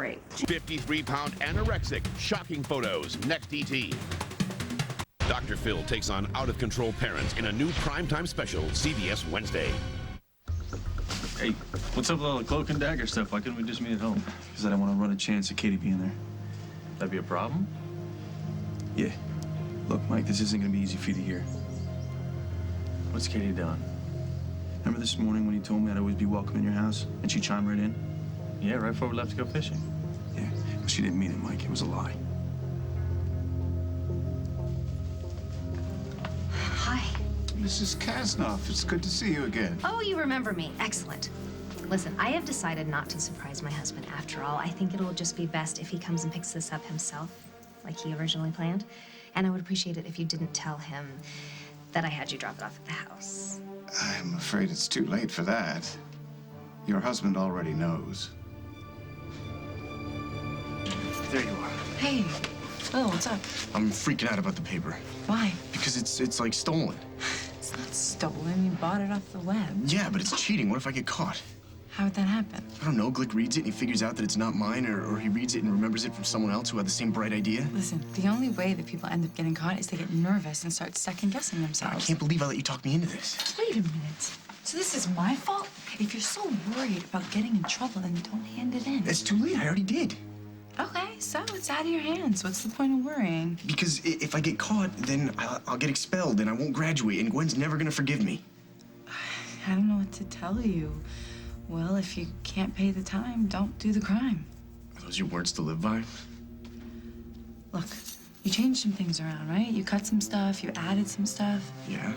great. 53-pound anorexic, shocking photos. Next ET. Dr. Phil takes on out-of-control parents in a new primetime special, CBS Wednesday. Hey, what's up with all the cloak and dagger stuff? Why couldn't we just meet at home? Because I don't want to run a chance of Katie being there. That'd be a problem? Yeah. Look, Mike, this isn't going to be easy for you to hear. What's Katie done? Remember this morning when you told me I'd always be welcome in your house? And she chimed right in? Yeah, right before we left to go fishing. Yeah, but she didn't mean it, Mike. It was a lie. Hi. Mrs. Kasnoff, it's good to see you again. Oh, you remember me. Excellent. Listen, I have decided not to surprise my husband after all. I think it'll just be best if he comes and picks this up himself, like he originally planned. And I would appreciate it if you didn't tell him that I had you dropped off at the house. I'm afraid it's too late for that. Your husband already knows. There you are. Hey, Phil, what's up? I'm freaking out about the paper. Why? Because it's like stolen. It's not stolen. You bought it off the web. Yeah, but it's cheating. What if I get caught? How would that happen? I don't know. Glick reads it and he figures out that it's not mine, or he reads it and remembers it from someone else who had the same bright idea. Listen, the only way that people end up getting caught is they get nervous and start second-guessing I themselves. can't believe I let you talk me into this. Wait a minute. So this is my fault? If you're so worried about getting in trouble, then don't hand it in. It's too late. I already did. Okay, so it's out of your hands. What's the point of worrying? Because if I get caught, then I'll get expelled and I won't graduate, and Gwen's never gonna forgive me. I don't know what to tell you. Well, if you can't pay the time, don't do the crime. Are those your words to live by? Look, you changed some things around, right? You cut some stuff, you added some stuff. Yeah.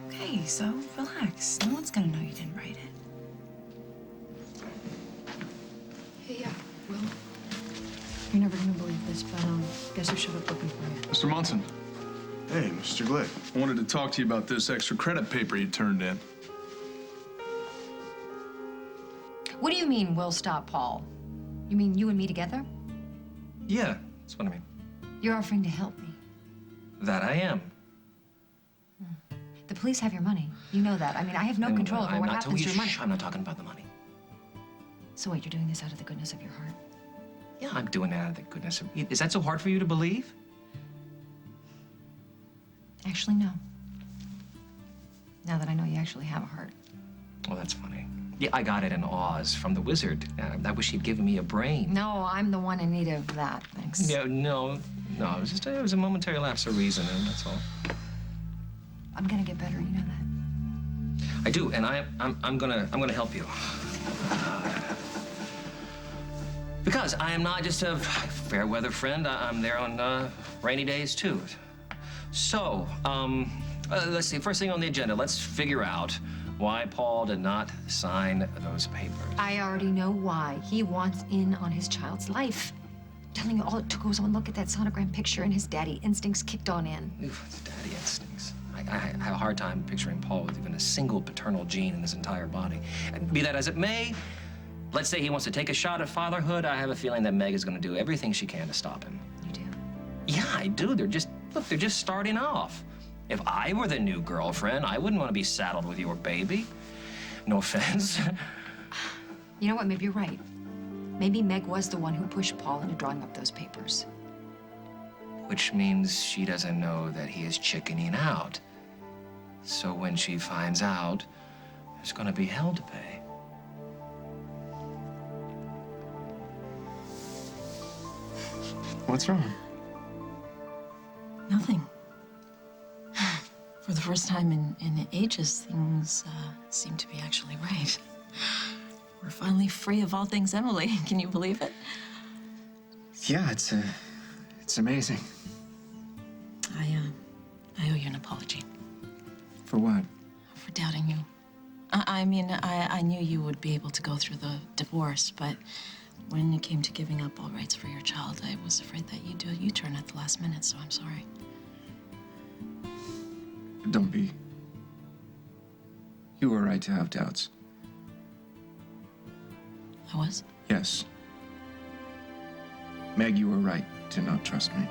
Okay, so relax. No one's gonna know you didn't write it. Hey, yeah, Will. You're never gonna believe this, but guess who showed up looking for you? Mr. Munson, Hey, Mr. Glick. I wanted to talk to you about this extra credit paper you turned in. What do you mean, we'll stop Paul? You mean you and me together? Yeah, that's what I mean. You're offering to help me. That I am. The police have your money. You know that. I mean, I have no control over what happens to your money. I'm not talking about the money. So what, you're doing this out of the goodness of your heart? Yeah, I'm doing it out of the goodness of... Is that so hard for you to believe? Actually, no. Now that I know you actually have a heart. Well, that's funny. Yeah, I got it in Oz from the wizard. I wish he'd given me a brain. No, I'm the one in need of that, thanks. Yeah, no. It was a momentary lapse of reason, and that's all. I'm gonna get better, you know that. I do, and I'm gonna help you. Because I am not just a fair weather friend. I'm there on rainy days too. So, let's see. First thing on the agenda, let's figure out why Paul did not sign those papers. I already know why. He wants in on his child's life. I'm telling you, all it took was one look at that sonogram picture and his daddy instincts kicked on in. Oof, it's daddy instincts. I have a hard time picturing Paul with even a single paternal gene in his entire body. And be that as it may, let's say he wants to take a shot at fatherhood. I have a feeling that Meg is going to do everything she can to stop him. You do? Yeah, I do. They're just starting off. If I were the new girlfriend, I wouldn't want to be saddled with your baby. No offense. You know what? Maybe you're right. Maybe Meg was the one who pushed Paul into drawing up those papers. Which means she doesn't know that he is chickening out. So when she finds out, there's going to be hell to pay. What's wrong? Nothing. For the first time in ages, things seem to be actually right. We're finally free of all things Emily. Can you believe it? Yeah, it's amazing. I owe you an apology. For what? For doubting you. I mean, I knew you would be able to go through the divorce, but when it came to giving up all rights for your child, I was afraid that you'd do a U-turn at the last minute, so I'm sorry. Don't be. You were right to have doubts. I was? Yes. Meg, you were right to not trust me.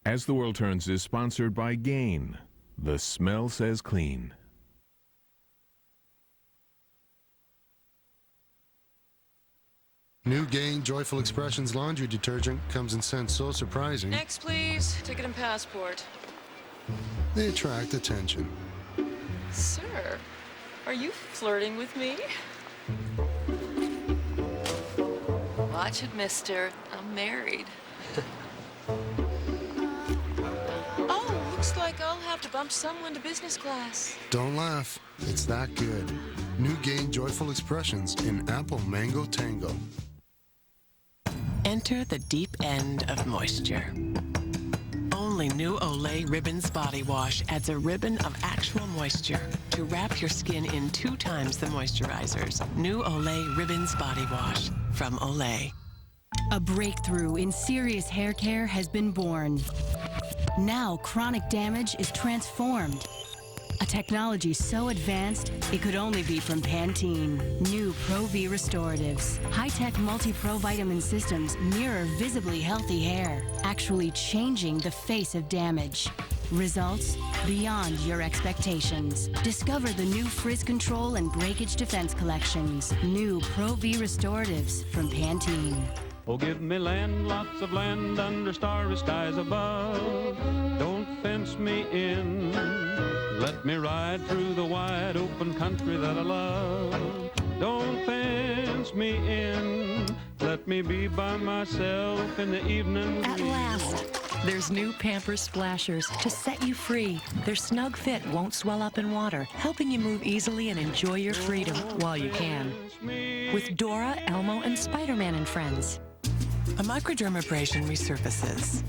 As the World Turns is sponsored by Gain. The smell says clean. New Gain Joyful Expressions laundry detergent comes in scents so surprising, Next, please. Ticket and passport. they attract attention. Sir, are you flirting with me? Watch it, mister. I'm married. Oh, looks like I'll have to bump someone to business class. Don't laugh, it's that good. New Gain Joyful Expressions in Apple Mango Tango. Enter the deep end of moisture. Only new Olay Ribbons Body Wash adds a ribbon of actual moisture to wrap your skin in 2 times the moisturizers. New Olay Ribbons Body Wash from Olay. A breakthrough in serious hair care has been born. Now chronic damage is transformed. A technology so advanced, it could only be from Pantene. New Pro-V Restoratives. High-tech multi-pro vitamin systems mirror visibly healthy hair, actually changing the face of damage. Results beyond your expectations. Discover the new Frizz Control and Breakage Defense collections. New Pro-V Restoratives from Pantene. Oh, give me land, lots of land under starry skies above. Don't fence me in. Let me ride through the wide open country that I love. Don't fence me in. Let me be by myself in the evening. At last, there's new Pampers Splashers to set you free. Their snug fit won't swell up in water, helping you move easily and enjoy your freedom while you can. With Dora, Elmo, and Spider-Man and friends. A microdermabrasion resurfaces.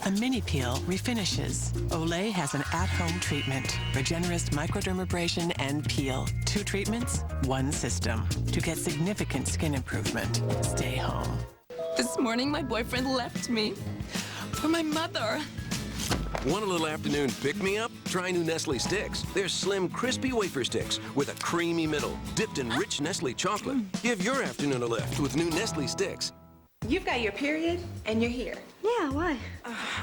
A mini peel refinishes. Olay has an at-home treatment. Regenerist microdermabrasion and peel. 2 treatments, 1 system. To get significant skin improvement, stay home. This morning, my boyfriend left me for my mother. Want a little afternoon pick-me-up? Try new Nestle sticks. They're slim, crispy wafer sticks with a creamy middle, dipped in rich Nestle chocolate. Give your afternoon a lift with new Nestle sticks. You've got your period, and you're here. Yeah, why?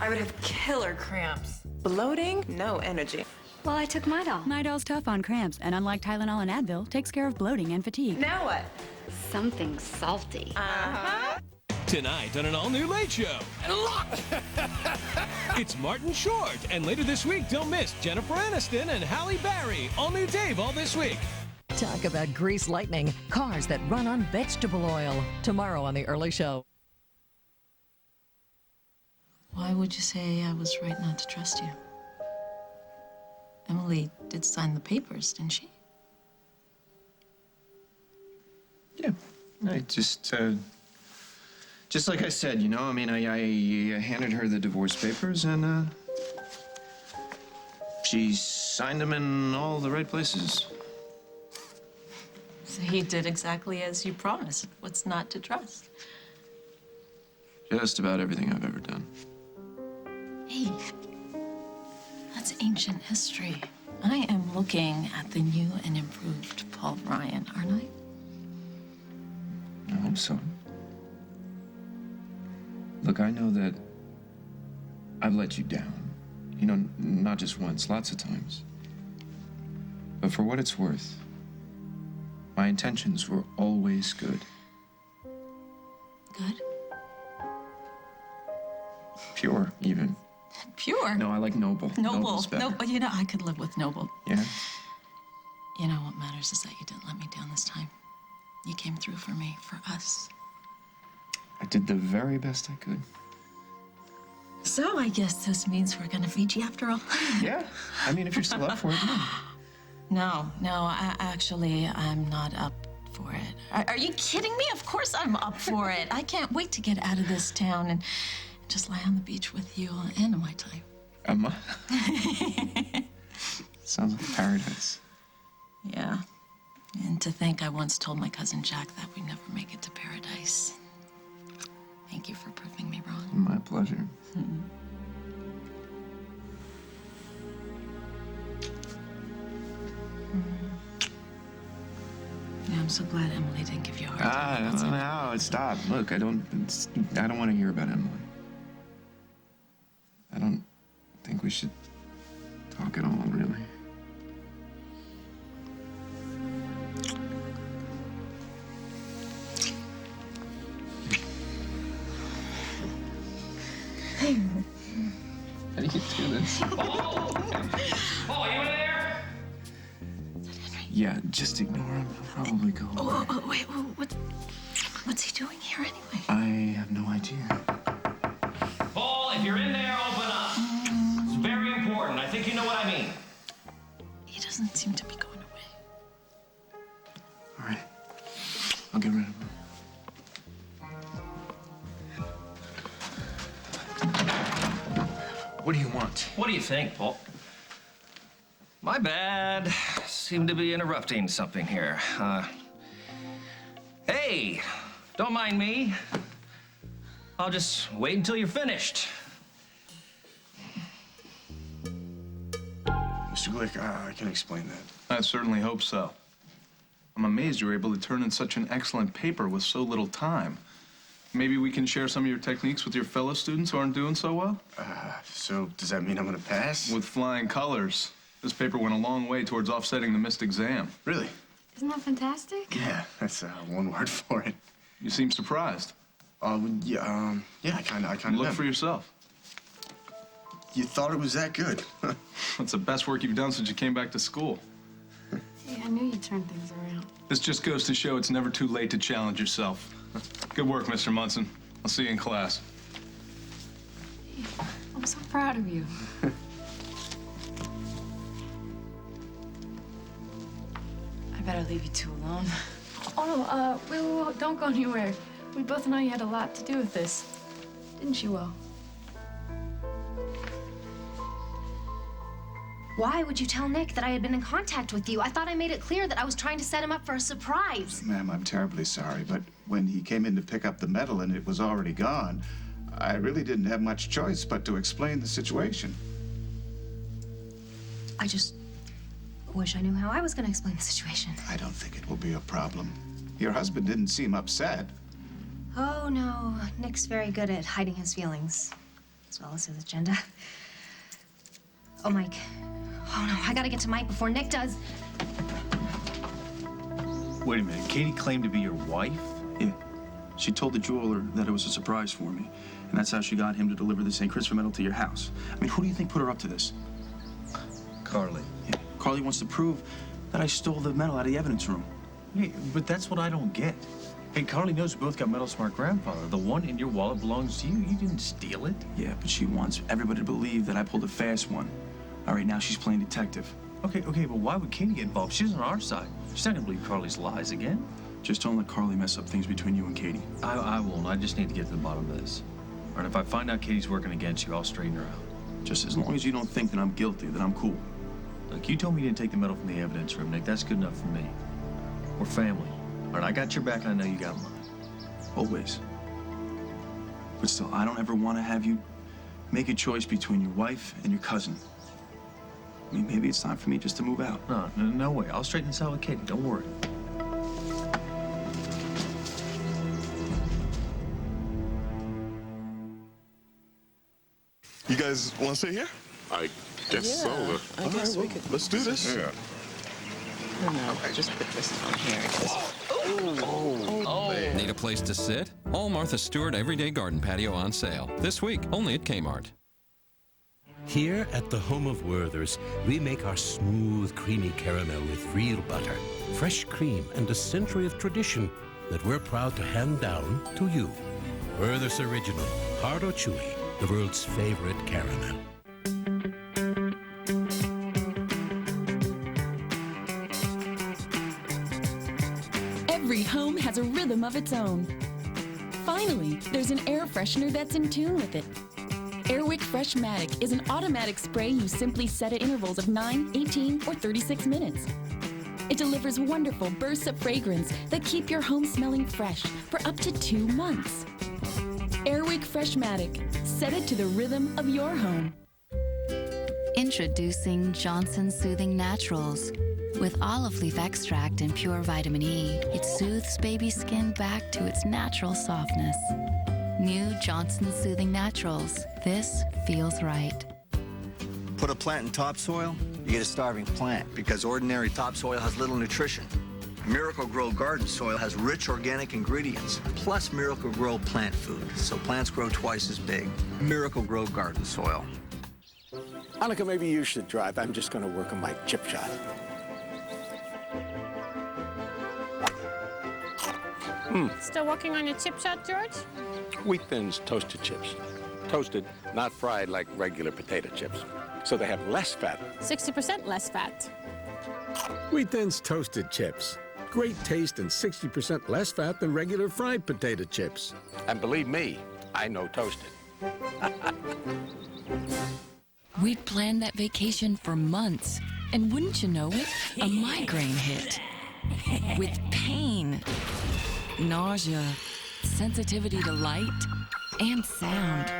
I would have killer cramps. Bloating, no energy. Well, I took Midol. Midol's tough on cramps, and unlike Tylenol and Advil, takes care of bloating and fatigue. Now what? Something salty. Uh-huh. Tonight on an all-new Late Show. It's Martin Short, and later this week, don't miss Jennifer Aniston and Halle Berry. All-new Dave all this week. Talk about grease lightning, cars that run on vegetable oil. Tomorrow on The Early Show. Why would you say I was right not to trust you? Emily did sign the papers, didn't she? Yeah, I just like I said, you know, I mean, I handed her the divorce papers and, she signed them in all the right places. So he did exactly as you promised. What's not to trust? Just about everything I've ever done. Hey, that's ancient history. I am looking at the new and improved Paul Ryan, aren't I? I hope so. Look, I know that I've let you down. You know, not just once, lots of times. But for what it's worth, my intentions were always good. Good? Pure, even. Pure? No, I like noble. Noble. Noble's better. Noble. You know, I could live with noble. Yeah? You know, what matters is that you didn't let me down this time. You came through for me, for us. I did the very best I could. So I guess this means we're gonna Fiji after all. Yeah. I mean, if you're still up for it, yeah. No, I'm not up for it. Are you kidding me? Of course I'm up for it. I can't wait to get out of this town and just lie on the beach with you and my time. Emma? Sounds like paradise. Yeah. And to think I once told my cousin Jack that we'd never make it to paradise. Thank you for proving me wrong. My pleasure. Mm-hmm. Yeah, I'm so glad Emily didn't give you a hard time. No, stop. Look, I don't want to hear about Emily. I don't we should talk at all, really. How do you do this? Paul, you in there? Yeah, just ignore him. He'll probably go away. Wait, what's he doing here anyway? I have no idea. Paul, if you're in there, open up. It's very important. I think you know what I mean. He doesn't seem to be going away. All right. I'll get rid of him. What do you want? What do you think, Paul? My bad. Seem to be interrupting something here. Hey, don't mind me. I'll just wait until you're finished. Mr. Glick, I can explain that. I certainly hope so. I'm amazed you were able to turn in such an excellent paper with so little time. Maybe we can share some of your techniques with your fellow students who aren't doing so well? So does that mean I'm gonna pass? With flying colors. This paper went a long way towards offsetting the missed exam. Really? Isn't that fantastic? Yeah, that's one word for it. You seem surprised. Yeah, I kinda Look am. for yourself. You thought it was that good? That's the best work you've done since you came back to school. Hey, I knew you'd turn things around. This just goes to show it's never too late to challenge yourself. Good work, Mr. Munson. I'll see you in class. I'm so proud of you. I better leave you two alone. Oh, no, wait, don't go anywhere. We both know you had a lot to do with this. Didn't you, Will? Why would you tell Nick that I had been in contact with you? I thought I made it clear that I was trying to set him up for a surprise. Ma'am, I'm terribly sorry, but when he came in to pick up the medal and it was already gone, I really didn't have much choice but to explain the situation. I just wish I knew how I was going to explain the situation. I don't think it will be a problem. Your husband didn't seem upset. Oh, no. Nick's very good at hiding his feelings, as well as his agenda. Oh, Mike. Oh, no. I gotta get to Mike before Nick does. Wait a minute. Katie claimed to be your wife? Yeah. She told the jeweler that it was a surprise for me. And that's how she got him to deliver the St. Christopher medal to your house. I mean, who do you think put her up to this? Carly. Yeah. Carly wants to prove that I stole the medal out of the evidence room. Hey, but that's what I don't get. Hey, Carly knows we both got medals from our grandfather. The one in your wallet belongs to you. You didn't steal it. Yeah, but she wants everybody to believe that I pulled a fast one. All right, now she's playing detective. Okay, but why would Katie get involved? She's on our side. She's not gonna believe Carly's lies again. Just don't let Carly mess up things between you and Katie. I won't. I just need to get to the bottom of this. All right, if I find out Katie's working against you, I'll straighten her out. Just as long as you don't think that I'm guilty, that I'm cool. Look, you told me you didn't take the medal from the evidence room, Nick. That's good enough for me. We're family. All right, I got your back, and I know you got mine. Always. But still, I don't ever want to have you make a choice between your wife and your cousin. I mean, maybe it's time for me just to move out. No way. I'll straighten this out with Katie. Don't worry. You guys want to stay here? I guess so. I guess we could. Let's do this. Yeah. No, just put this on here. Need a place to sit? All Martha Stewart Everyday Garden Patio on sale. This week, only at Kmart. Here at the home of Werther's, we make our smooth, creamy caramel with real butter, fresh cream, and a century of tradition that we're proud to hand down to you. Werther's Original, hard or chewy, the world's favorite caramel. Every home has a rhythm of its own. Finally, there's an air freshener that's in tune with it. Airwick Freshmatic is an automatic spray you simply set at intervals of 9, 18, or 36 minutes. It delivers wonderful bursts of fragrance that keep your home smelling fresh for up to 2 months. Airwick Freshmatic. Set it to the rhythm of your home. Introducing Johnson Soothing Naturals. With olive leaf extract and pure vitamin E, it soothes baby skin back to its natural softness. New Johnson Soothing Naturals. This feels right. Put a plant in topsoil, you get a starving plant because ordinary topsoil has little nutrition. Miracle-Gro garden soil has rich organic ingredients, plus Miracle-Gro plant food, so plants grow twice as big. Miracle-Gro garden soil. Annika, maybe you should drive. I'm just going to work on my chip shot. Still working on your chip shot, George? Wheat Thins toasted chips. Toasted, not fried like regular potato chips. So they have less fat. 60% less fat. Wheat Thins toasted chips. Great taste and 60% less fat than regular fried potato chips. And believe me, I know toasted. We'd planned that vacation for months, and wouldn't you know it, a migraine hit. With pain, nausea, sensitivity to light, and sound.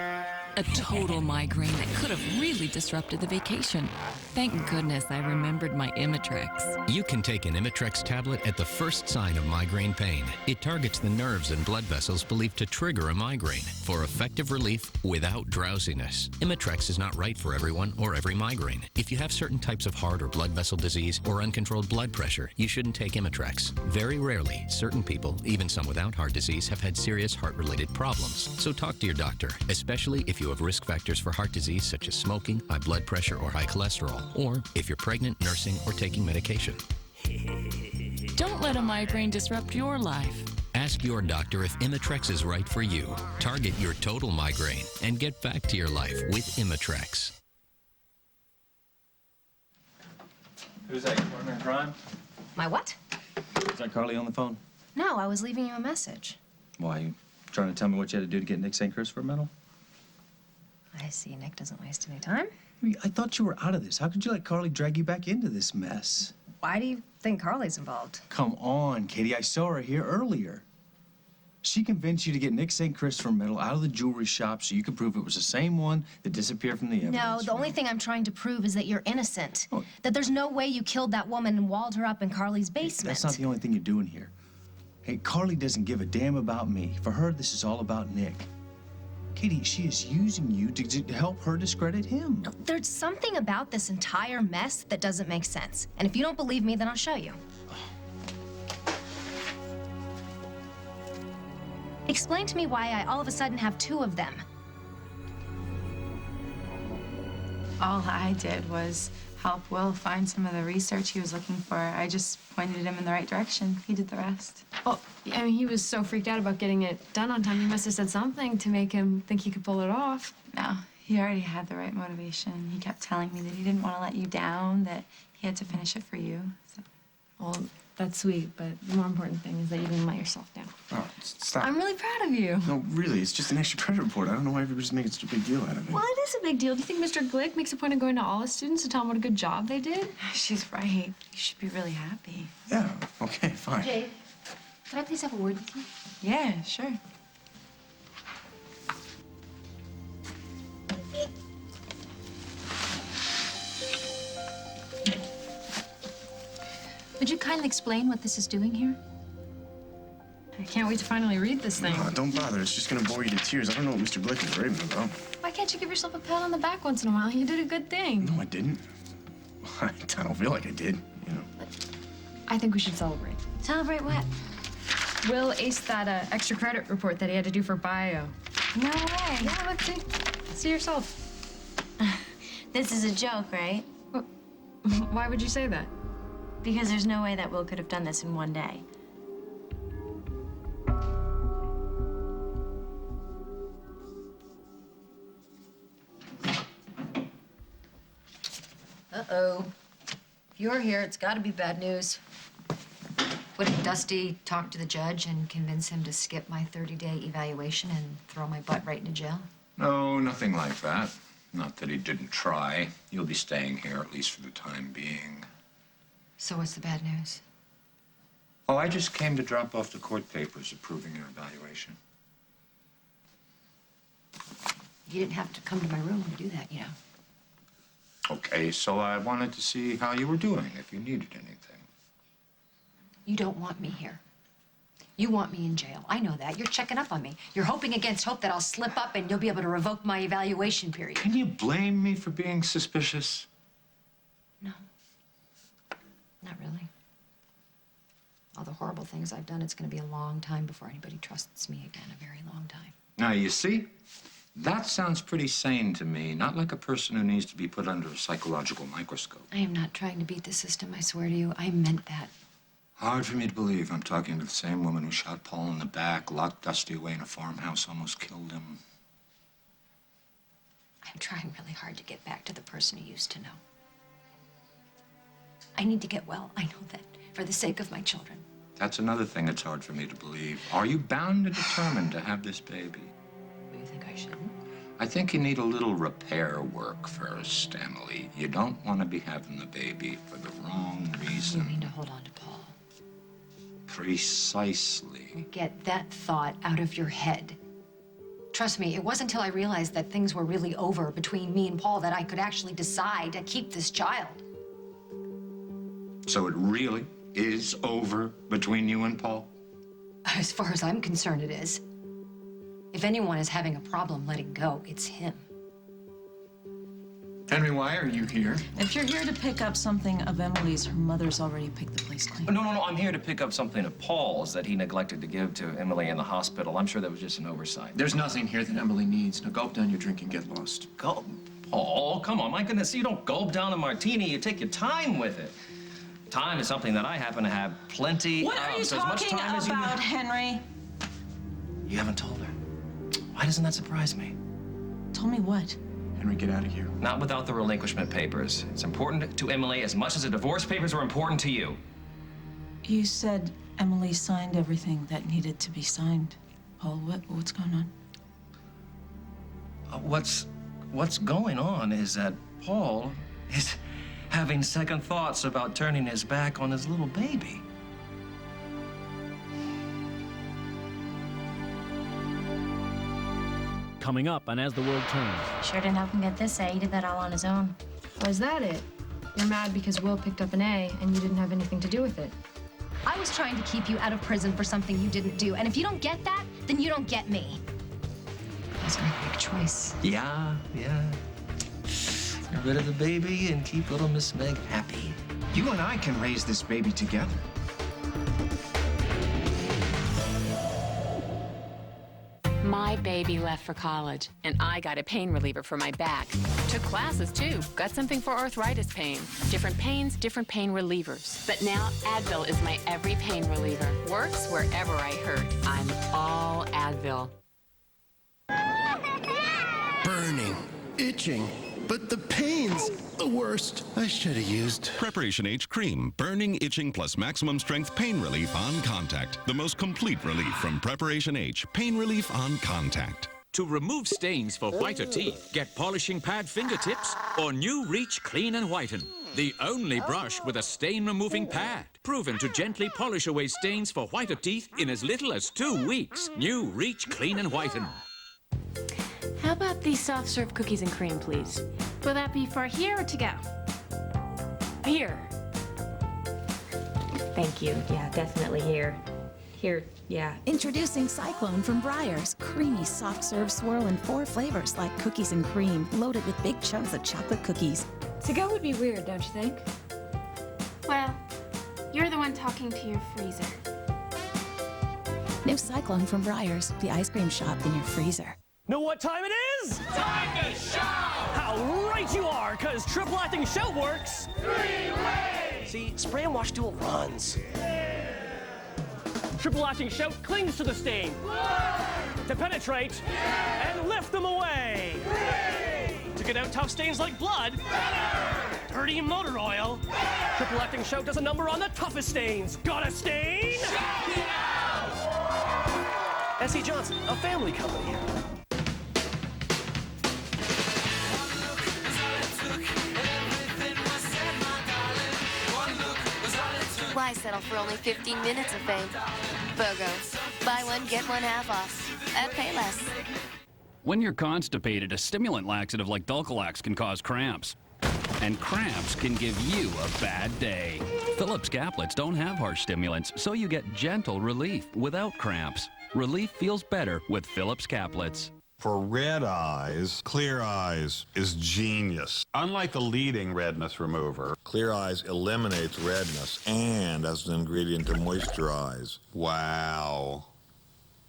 A total migraine that could have really disrupted the vacation. Thank goodness I remembered my Imitrex. You can take an Imitrex tablet at the first sign of migraine pain. It targets the nerves and blood vessels believed to trigger a migraine for effective relief without drowsiness. Imitrex is not right for everyone or every migraine. If you have certain types of heart or blood vessel disease or uncontrolled blood pressure, you shouldn't take Imitrex. Very rarely, certain people, even some without heart disease, have had serious heart-related problems. So talk to your doctor, especially if you have risk factors for heart disease such as smoking, high blood pressure, or high cholesterol, or if you're pregnant, nursing, or taking medication. Don't let a migraine disrupt your life. Ask your doctor if Imitrex is right for you. Target your total migraine and get back to your life with Imitrex. Who's that, your partner in crime? My what? Is that Carly on the phone? No, I was leaving you a message. Why, you trying to tell me what you had to do to get Nick St. Christopher medal? I see Nick doesn't waste any time. I thought you were out of this. How could you let Carly drag you back into this mess? Why do you think Carly's involved? Come on, Katie. I saw her here earlier. She convinced you to get Nick St. Christopher medal out of the jewelry shop so you could prove it was the same one that disappeared from the evidence. No, the only thing I'm trying to prove is that you're innocent. That there's no way you killed that woman and walled her up in Carly's basement. That's not the only thing you're doing here. Hey, Carly doesn't give a damn about me. For her, this is all about Nick. Katie, she is using you to help her discredit him. No, there's something about this entire mess that doesn't make sense. And if you don't believe me, then I'll show you. Explain to me why I all of a sudden have two of them. All I did was help Will find some of the research he was looking for. I just pointed him in the right direction. He did the rest. Well, I mean, he was so freaked out about getting it done on time. You must have said something to make him think he could pull it off. No, he already had the right motivation. He kept telling me that he didn't want to let you down, that he had to finish it for you. So. Well, that's sweet, but the more important thing is that you didn't let yourself down. Oh, stop. I'm really proud of you. No, really, it's just an extra credit report. I don't know why everybody's making such a big deal out of it. Well, it is a big deal. Do you think Mr. Glick makes a point of going to all his students to tell them what a good job they did? She's right. You should be really happy. Yeah, okay, fine. Jade, can I please have a word with you? Yeah, sure. Would you kindly explain what this is doing here? I can't wait to finally read this thing. No, don't bother. It's just gonna bore you to tears. I don't know what Mr. Glick is raving about. Why can't you give yourself a pat on the back once in a while? You did a good thing. No, I didn't. I don't feel like I did, you know. I think we should celebrate. Celebrate what? Will aced that extra credit report that he had to do for bio. No way. Yeah, let's see. See yourself. This is a joke, right? Why would you say that? Because there's no way that Will could have done this in one day. Uh-oh. If you're here, it's got to be bad news. Wouldn't Dusty talk to the judge and convince him to skip my 30-day evaluation and throw my butt right into jail? No, nothing like that. Not that he didn't try. You'll be staying here, at least for the time being. So what's the bad news? Oh, I just came to drop off the court papers approving your evaluation. You didn't have to come to my room to do that, you know. Okay, so I wanted to see how you were doing, if you needed anything. You don't want me here. You want me in jail. I know that. You're checking up on me. You're hoping against hope that I'll slip up and you'll be able to revoke my evaluation period. Can you blame me for being suspicious? No. Not really. All the horrible things I've done, it's going to be a long time before anybody trusts me again. A very long time. Now, you see, that sounds pretty sane to me. Not like a person who needs to be put under a psychological microscope. I am not trying to beat the system, I swear to you. I meant that. Hard for me to believe I'm talking to the same woman who shot Paul in the back, locked Dusty away in a farmhouse, almost killed him. I'm trying really hard to get back to the person who used to know. I need to get well. I know that. For the sake of my children. That's another thing that's hard for me to believe. Are you bound and determined to have this baby? Do you think I shouldn't? I think you need a little repair work first, Emily. You don't want to be having the baby for the wrong reason. You mean to hold on to Paul? Precisely. Get that thought out of your head. Trust me, it wasn't until I realized that things were really over between me and Paul that I could actually decide to keep this child. So it really is over between you and Paul? As far as I'm concerned, it is. If anyone is having a problem letting go, it's him. Henry, why are you here? If you're here to pick up something of Emily's, her mother's already picked the place clean. No, I'm here to pick up something of Paul's that he neglected to give to Emily in the hospital. I'm sure that was just an oversight. There's nothing here that Emily needs. Now gulp down your drink and get lost. Gulp? Paul, come on, my goodness, you don't gulp down a martini, you take your time with it. Time is something that I happen to have plenty What of. are you So as much talking time as you about, Henry? You haven't told her. Why doesn't that surprise me? Told me what? Henry, get out of here. Not without the relinquishment papers. It's important to Emily as much as the divorce papers were important to you. You said Emily signed everything that needed to be signed. Paul, what's going on? What's going on is that Paul is having second thoughts about turning his back on his little baby. Coming up on As the World Turns. Sure didn't help him get this A. He did that all on his own. Oh, is that it? You're mad because Will picked up an A and you didn't have anything to do with it. I was trying to keep you out of prison for something you didn't do, and if you don't get that, then you don't get me. That's my big choice. Yeah. Get rid of the baby and keep little Miss Meg happy. You and I can raise this baby together. My baby left for college, and I got a pain reliever for my back. Took classes, too. Got something for arthritis pain. Different pains, different pain relievers. But now Advil is my every pain reliever. Works wherever I hurt. I'm all Advil. Burning, itching, but the pain's the worst. I should have used Preparation H Cream, burning, itching, plus maximum strength pain relief on contact. The most complete relief from Preparation H, pain relief on contact. To remove stains for whiter teeth, get polishing pad fingertips or new Reach Clean and Whiten. The only brush with a stain-removing pad. Proven to gently polish away stains for whiter teeth in as little as 2 weeks. New Reach Clean and Whiten. How about these soft serve cookies and cream, please? Will that be for here or to go? Here. Thank you. Yeah, definitely here. Here, yeah. Introducing Cyclone from Breyers. Creamy, soft serve swirl in 4 flavors like cookies and cream, loaded with big chunks of chocolate cookies. To go would be weird, don't you think? Well, you're the one talking to your freezer. New Cyclone from Breyers, the ice cream shop in your freezer. Know what time it is? Time to shout! How right you are, because triple acting shout works 3 ways! See, spray and wash dual runs. Triple acting shout clings to the stain. 1. To penetrate. And lift them away. 3. To get out tough stains like blood. Better. Dirty motor oil. Better. Triple acting shout does a number on the toughest stains. Got a stain? Shout it out! S.C. Johnson, a family company. Why settle for only 15 minutes of fame? BOGO. Buy one, get one half off. At Payless. When you're constipated, a stimulant laxative like Dulcolax can cause cramps. And cramps can give you a bad day. Phillips caplets don't have harsh stimulants, so you get gentle relief without cramps. Relief feels better with Phillips caplets. For red eyes, Clear Eyes is genius. Unlike the leading redness remover, Clear Eyes eliminates redness and as an ingredient to moisturize. Wow.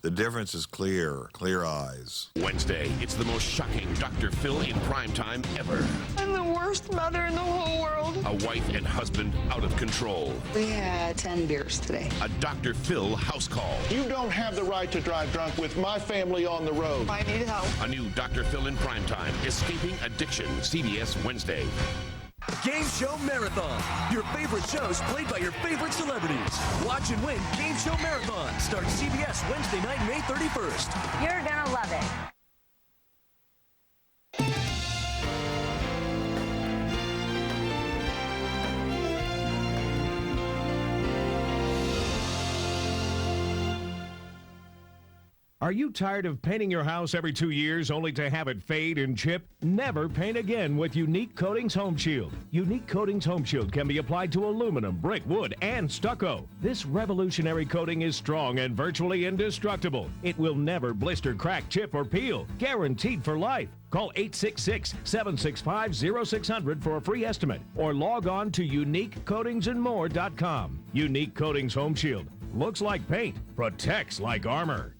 The difference is clear. Clear Eyes. Wednesday, it's the most shocking Dr. Phil in primetime ever. I'm the worst mother in the whole world. A wife and husband out of control. We had 10 beers today. A Dr. Phil house call. You don't have the right to drive drunk with my family on the road. I need help. A new Dr. Phil in primetime. Escaping Addiction. CBS Wednesday. Game Show Marathon. Your favorite shows played by your favorite celebrities. Watch and win Game Show Marathon. Starts CBS Wednesday night, May 31st. You're gonna love it. Are you tired of painting your house every 2 years only to have it fade and chip? Never paint again with Unique Coatings Home Shield. Unique Coatings Home Shield can be applied to aluminum, brick, wood, and stucco. This revolutionary coating is strong and virtually indestructible. It will never blister, crack, chip, or peel. Guaranteed for life. Call 866-765-0600 for a free estimate or log on to uniquecoatingsandmore.com. Unique Coatings Home Shield. Looks like paint, protects like armor.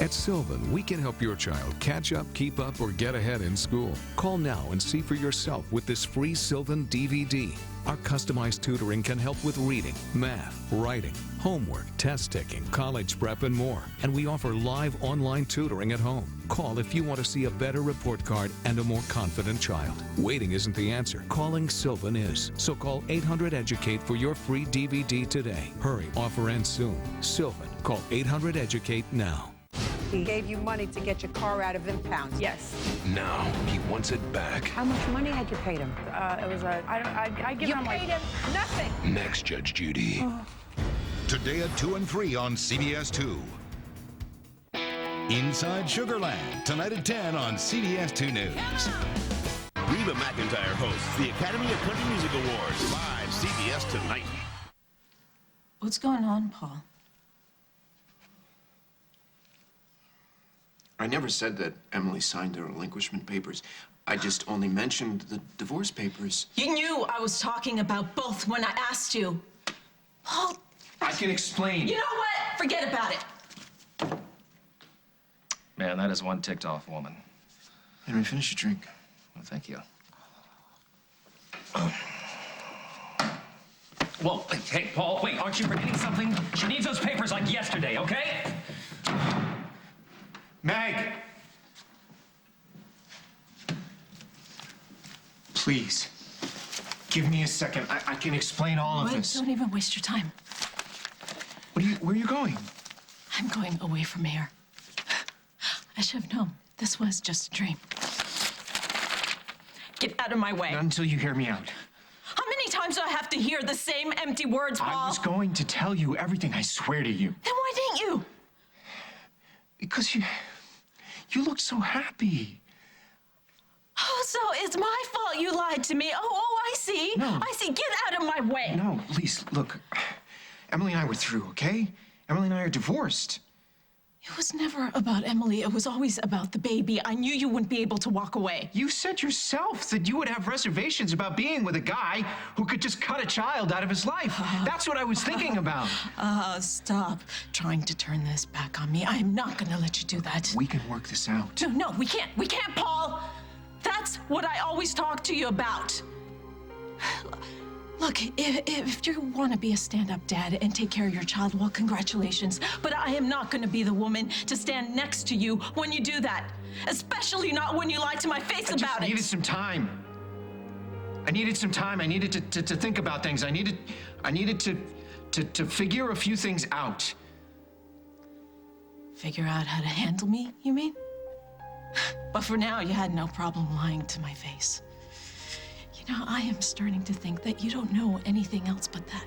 At Sylvan, we can help your child catch up, keep up, or get ahead in school. Call now and see for yourself with this free Sylvan DVD. Our customized tutoring can help with reading, math, writing, homework, test taking, college prep, and more. And we offer live online tutoring at home. Call if you want to see a better report card and a more confident child. Waiting isn't the answer. Calling Sylvan is. So call 800-EDUCATE for your free DVD today. Hurry, offer ends soon. Sylvan. Call 800-EDUCATE now. He gave you money to get your car out of impound. Yes. Now he wants it back. How much money had you paid him? It was I give him like... You paid him nothing. Next, Judge Judy. Oh. Today at 2 and 3 on CBS 2. Inside Sugarland, tonight at 10 on CBS 2 News. Reba McEntire hosts the Academy of Country Music Awards live CBS tonight. What's going on, Paul? I never said that Emily signed the relinquishment papers. I just only mentioned the divorce papers. You knew I was talking about both when I asked you. Paul. I can explain. You know what? Forget about it. Man, that is one ticked off woman. Henry, finish your drink. Well, thank you. Whoa, hey, Paul, wait, aren't you forgetting something? She needs those papers like yesterday, okay? Meg! Please, give me a second. I can explain all of this. Don't even waste your time. Where are you going? I'm going away from here. I should have known. This was just a dream. Get out of my way. Not until you hear me out. How many times do I have to hear the same empty words, Paul? I was going to tell you everything, I swear to you. Then why didn't you? Because you look so happy. Oh, so it's my fault you lied to me. Oh, I see. No. I see. Get out of my way. No, Lise, look. Emily and I were through, okay? Emily and I are divorced. It was never about Emily. It was always about the baby. I knew you wouldn't be able to walk away. You said yourself that you would have reservations about being with a guy who could just cut a child out of his life. That's what I was thinking about. Stop trying to turn this back on me. I am not going to let you do that. We can work this out. No, we can't. We can't, Paul. That's what I always talk to you about. Look, if you want to be a stand-up dad and take care of your child, well, congratulations. But I am not going to be the woman to stand next to you when you do that. Especially not when you lie to my face about it. I needed some time. I needed some time. I needed to think about things. I needed to figure a few things out. Figure out how to handle me, you mean? But for now, you had no problem lying to my face. You know, I am starting to think that you don't know anything else but that.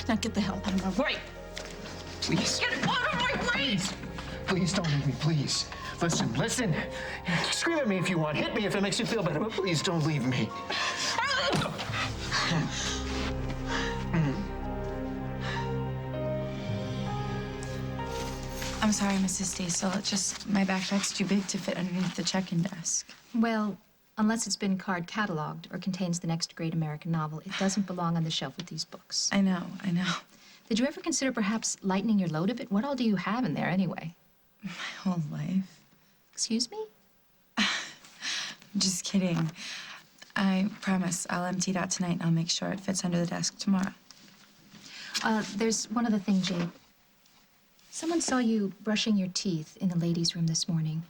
Now get the hell out of my way. Please. Get out of my way! Please don't leave me, please. Listen. Scream at me if you want. Hit me if it makes you feel better, but please don't leave me. I'm sorry, Mrs. Diesel. It's just my backpack's too big to fit underneath the check-in desk. Well, unless it's been card cataloged or contains the next great American novel, it doesn't belong on the shelf with these books. I know. Did you ever consider perhaps lightening your load a bit? What all do you have in there anyway? My whole life. Excuse me? Just kidding. I promise I'll empty it out tonight and I'll make sure it fits under the desk tomorrow. There's one other thing, Jade. Someone saw you brushing your teeth in the ladies' room this morning.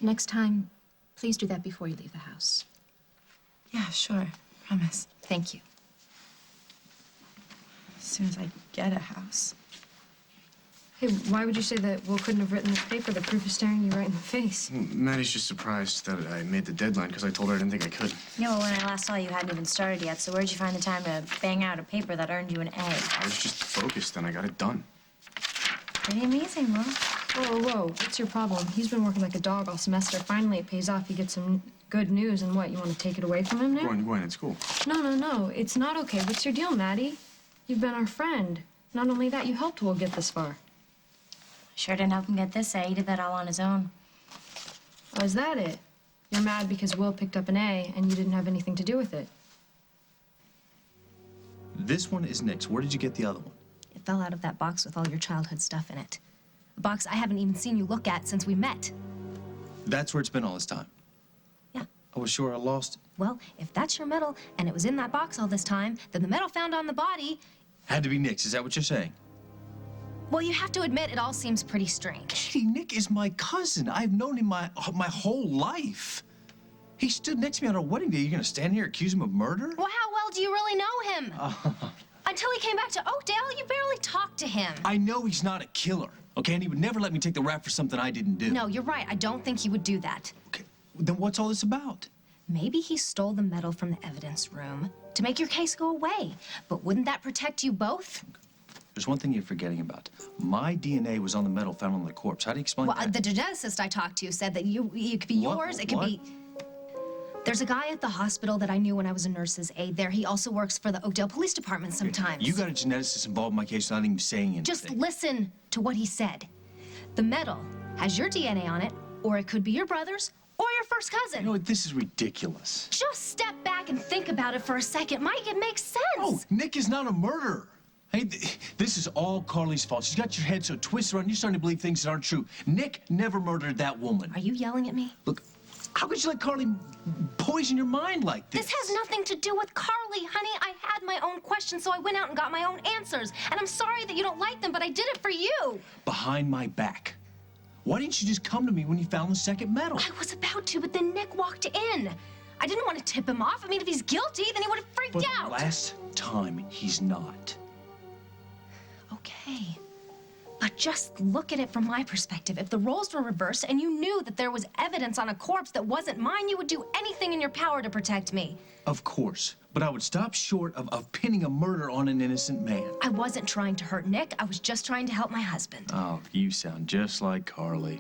Next time, please do that before you leave the house. Yeah, sure. Promise. Thank you. As soon as I get a house. Hey, why would you say that Will couldn't have written this paper? The proof is staring you right in the face. Maddie's just surprised that I made the deadline because I told her I didn't think I could. Yeah, well, when I last saw you, hadn't even started yet, so where'd you find the time to bang out a paper that earned you an A? I was just focused and I got it done. Pretty amazing, Will. Whoa, what's your problem? He's been working like a dog all semester. Finally, it pays off. He gets some good news, and what, you want to take it away from him now? Gwen, it's cool. No, it's not okay. What's your deal, Maddie? You've been our friend. Not only that, you helped Will get this far. Sure didn't help him get this A. He did that all on his own. Oh, is that it? You're mad because Will picked up an A, and you didn't have anything to do with it. This one is Nick's. Where did you get the other one? It fell out of that box with all your childhood stuff in it. A box I haven't even seen you look at since we met. That's where it's been all this time. Yeah. I was sure I lost it. Well, if that's your medal, and it was in that box all this time, then the medal found on the body... Had to be Nick's. Is that what you're saying? Well, you have to admit, it all seems pretty strange. Katie, Nick is my cousin. I've known him my whole life. He stood next to me on our wedding day. You're gonna stand here and accuse him of murder? Well, how well do you really know him? Until he came back to Oakdale, you barely talked to him. I know he's not a killer, okay? And he would never let me take the rap for something I didn't do. No, you're right. I don't think he would do that. Okay, then what's all this about? Maybe he stole the medal from the evidence room to make your case go away. But wouldn't that protect you both? There's one thing you're forgetting about. My DNA was on the medal found on the corpse. How do you explain that? Well, the geneticist I talked to said that it could be yours, it could be... There's a guy at the hospital that I knew when I was a nurse's aide there. He also works for the Oakdale Police Department sometimes. You got a geneticist involved in my case without even saying anything. Just listen to what he said. The medal has your DNA on it, or it could be your brother's, or your first cousin. You know what? This is ridiculous. Just step back and think about it for a second. Mike, it makes sense. Oh, Nick is not a murderer. Hey, this is all Carly's fault. She's got your head so twisted around, you're starting to believe things that aren't true. Nick never murdered that woman. Are you yelling at me? Look, how could you let Carly poison your mind like this? This has nothing to do with Carly, honey. I had my own questions, so I went out and got my own answers. And I'm sorry that you don't like them, but I did it for you. Behind my back. Why didn't you just come to me when you found the second medal? I was about to, but then Nick walked in. I didn't want to tip him off. I mean, if he's guilty, then he would have freaked out. For the last time, he's not. Okay. But just look at it from my perspective. If the roles were reversed and you knew that there was evidence on a corpse that wasn't mine, you would do anything in your power to protect me. Of course. But I would stop short of pinning a murder on an innocent man. I wasn't trying to hurt Nick. I was just trying to help my husband. Oh, you sound just like Carly.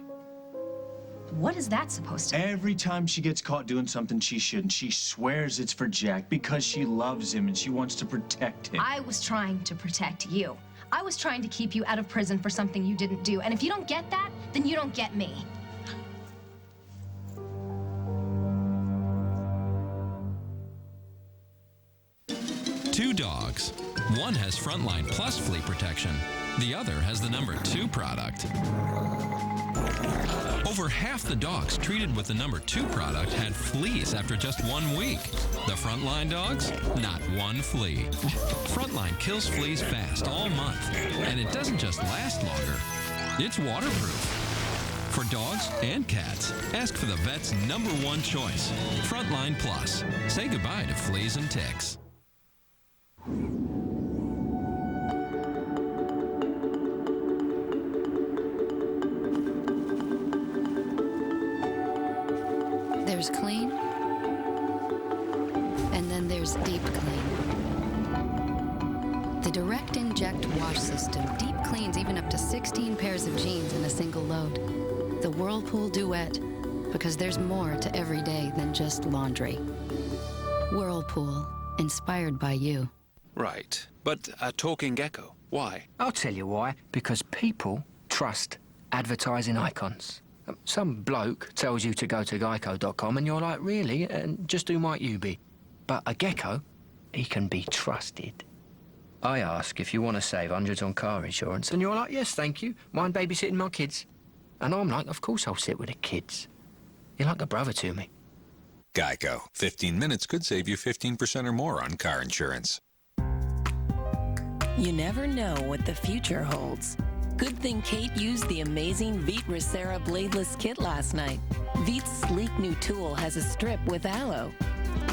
What is that supposed to mean? Every time she gets caught doing something she shouldn't, she swears it's for Jack because she loves him and she wants to protect him. I was trying to protect you. I was trying to keep you out of prison for something you didn't do. And if you don't get that, then you don't get me. Two dogs. One has Frontline Plus flea protection. The other has the #2 product. Over half the dogs treated with the #2 product had fleas after just 1 week. The Frontline dogs, not one flea. Frontline kills fleas fast all month, and it doesn't just last longer, it's waterproof. For dogs and cats, ask for the vet's #1 choice, Frontline Plus. Say goodbye to fleas and ticks. There's clean, and then there's deep clean. The direct inject wash system deep cleans even up to 16 pairs of jeans in a single load. The Whirlpool Duet, because there's more to every day than just laundry. Whirlpool, inspired by you. Right, but a talking gecko, why? I'll tell you why. Because people trust advertising icons. Some bloke tells you to go to geico.com and you're like, really? And just who might you be? But a gecko, he can be trusted. I ask if you want to save hundreds on car insurance, and you're like, yes, thank you. Mind babysitting my kids? And I'm like, of course I'll sit with the kids. You're like a brother to me. Geico. 15 minutes could save you 15% or more on car insurance. You never know what the future holds. Good thing Kate used the amazing Veet Resera bladeless kit last night. Veet's sleek new tool has a strip with aloe.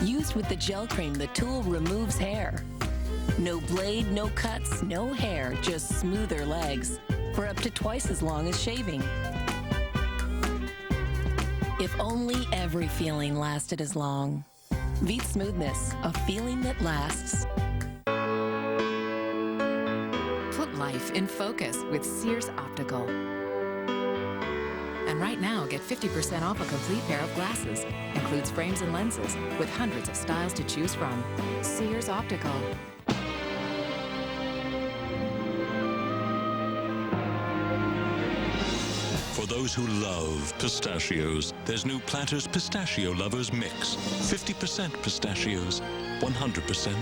Used with the gel cream, the tool removes hair. No blade, no cuts, no hair, just smoother legs. For up to twice as long as shaving. If only every feeling lasted as long. Veet Smoothness, a feeling that lasts. Put life in focus with Sears Optical. And right now, get 50% off a complete pair of glasses. Includes frames and lenses with hundreds of styles to choose from. Sears Optical. For those who love pistachios, there's new Planters Pistachio Lovers Mix. 50% pistachios, 100%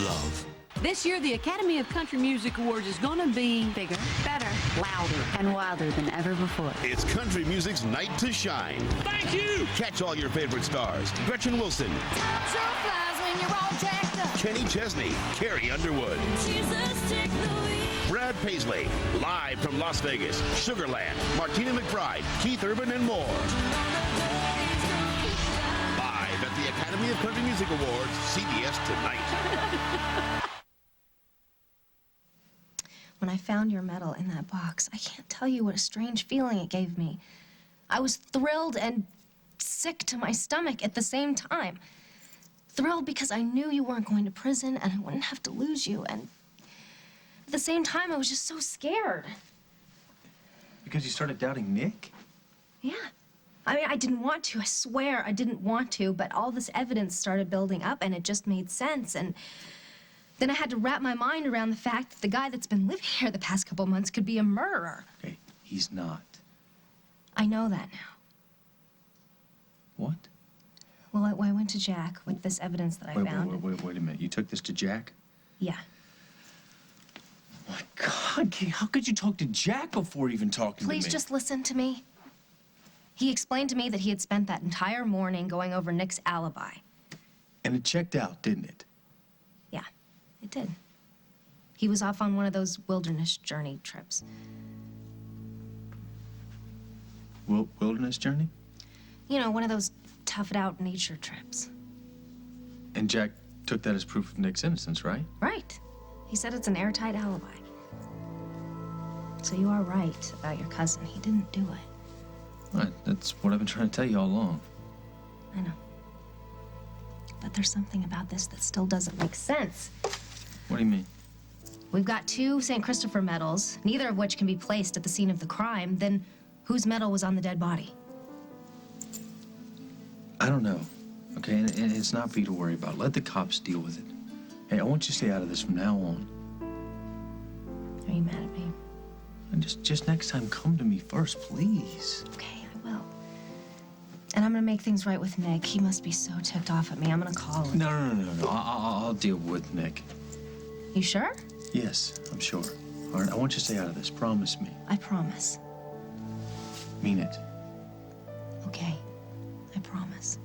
love. This year, the Academy of Country Music Awards is gonna be bigger, better, louder, and wilder than ever before. It's country music's night to shine. Thank you! Catch all your favorite stars. Gretchen Wilson. Kenny Chesney. Carrie Underwood. Brad Paisley. Live from Las Vegas. Sugarland. Martina McBride. Keith Urban and more. Live at the Academy of Country Music Awards, CBS tonight. When I found your medal in that box, I can't tell you what a strange feeling it gave me. I was thrilled and sick to my stomach at the same time. Thrilled because I knew you weren't going to prison and I wouldn't have to lose you, and at the same time, I was just so scared. Because you started doubting Nick? Yeah. I mean, I didn't want to. I swear I didn't want to, but all this evidence started building up and it just made sense. And then I had to wrap my mind around the fact that the guy that's been living here the past couple months could be a murderer. Hey, he's not. I know that now. What? Well, I went to Jack with this evidence that I found. Wait a minute. You took this to Jack? Yeah. My God, Kate, how could you talk to Jack before even talking to me? Please just listen to me. He explained to me that he had spent that entire morning going over Nick's alibi. And it checked out, didn't it? Yeah, it did. He was off on one of those wilderness journey trips. Wilderness journey? You know, one of those tough-it-out nature trips. And Jack took that as proof of Nick's innocence, right? Right. He said it's an airtight alibi. So you are right about your cousin. He didn't do it. Right, that's what I've been trying to tell you all along. I know. But there's something about this that still doesn't make sense. What do you mean? We've got 2 St. Christopher medals, neither of which can be placed at the scene of the crime. Then whose medal was on the dead body? I don't know, okay? And it's not for you to worry about. Let the cops deal with it. Hey, I want you to stay out of this from now on. Are you mad at me? And just next time, come to me first, please. Okay, I will. And I'm gonna make things right with Nick. He must be so ticked off at me. I'm gonna call him. No. I'll deal with Nick. You sure? Yes, I'm sure. All right, I want you to stay out of this. Promise me. I promise. Mean it. Okay, I promise.